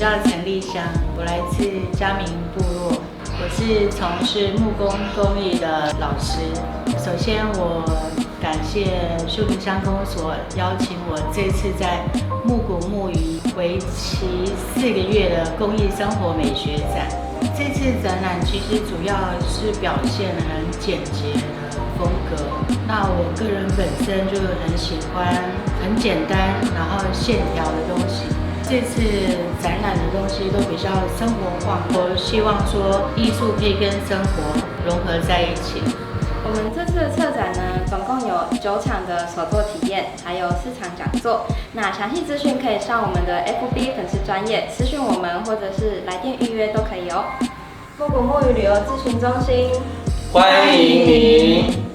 叫陈丽香，我来自嘉明部落，我是从事木工工艺的老师。首先，我感谢秀林乡公所邀请我这次在慕谷慕鱼为期4个月的公益生活美学展。这次展览其实主要是表现很简洁的风格。那我个人本身就很喜欢很简单，然后线条的东西。这次展览的东西都比较生活化，我希望说艺术可以跟生活融合在一起。我们这次的策展呢，总共有9场的手作体验，还有4场讲座。那详细资讯可以上我们的 FB 粉丝专页私讯我们，或者是来电预约都可以哦。慕谷慕鱼旅游咨询中心，欢迎您。